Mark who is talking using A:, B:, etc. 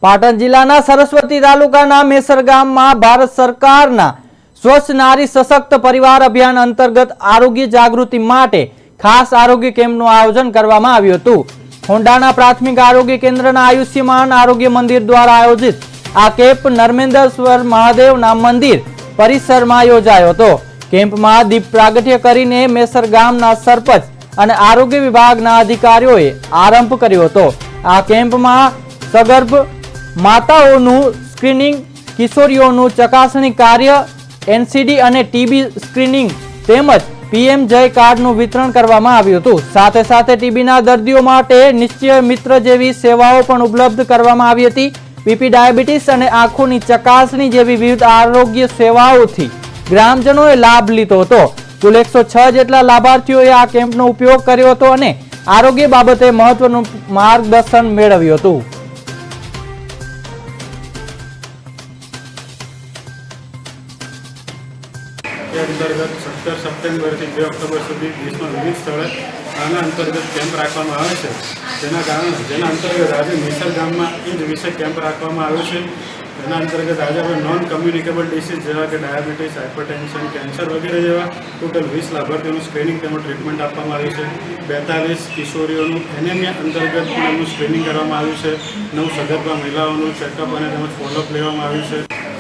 A: પાટણ જિલ્લાના સરસ્વતી તાલુકાના મેસર ગામમાં ભારત સરકારના સ્વચ્છ નારી સશક્ત પરિવાર અભિયાન અંતર્ગત આરોગ્ય જાગૃતિ માટે ખાસ આરોગ્ય કેમ્પનું આયોજન કરવામાં આવ્યું હતું। હોન્ડાના પ્રાથમિક આરોગ્ય કેન્દ્રના આયુષ્યમાન આરોગ્ય મંદિર દ્વારા આયોજિત આ કેમ્પ નર્મેન્દ્રેશ્વર મહાદેવના મંદિર પરિસરમાં યોજાયો હતો। કેમ્પમાં દીપ પ્રાગટ્ય કરીને મેસર ગામના સરપંચ અને આરોગ્ય વિભાગના અધિકારીઓએ આરંભ કર્યો હતો। આ કેમ્પમાં સગર્ભ માતાઓનું સ્ક્રીનિંગ, કિશોરીઓનું ચકાસણી કાર્ય, એનસીડી અને ટીબી સ્ક્રીનિંગ તેમજ પીએમ જય કાર્ડનું વિતરણ કરવામાં આવ્યું હતું। સાથે સાથે ટીબીના દર્દીઓ માટે નિશ્ચય મિત્ર જેવી સેવાઓ પણ ઉપલબ્ધ કરવામાં આવી હતી। બીપી, ડાયાબિટીસ અને આંખોની ચકાસણી જેવી વિવિધ આરોગ્ય સેવાઓથી ગ્રામજનોએ લાભ લીધો હતો। કુલ 106 જેટલા લાભાર્થીઓએ આ કેમ્પનો ઉપયોગ કર્યો હતો અને આરોગ્ય બાબતે મહત્વનું માર્ગદર્શન મેળવ્યું હતું।
B: अंतर्गत 17 सप्टेम्बर से 2 ऑक्टोबर सुधी देश में विविध स्थले आना अंतर्गत केम्प राखवामां आवे छे। जेना कारणे जेना अंतर्गत आज मेसर गाम में ईज विषय केम्प राखवामां आव्यो छे। जेना अंतर्गत आज अपने नॉन कम्युनिकेबल डिसीज जेवा के डायाबिटीज, हाइपरटेन्शन, कैंसर वगैरह जेवा टोटल 20 लाभार्थीओनुं स्क्रीनिंग तेमज ट्रीटमेंट आपवामां आवी छे। 42 किशोरीओनुं एनेमिया अंतर्गत स्क्रीनिंग करवामां आव्युं छे। 9 सगर्भा महिलाओनुं चेकअप अने तेमज फॉलोअप लेवामां आव्युं छे।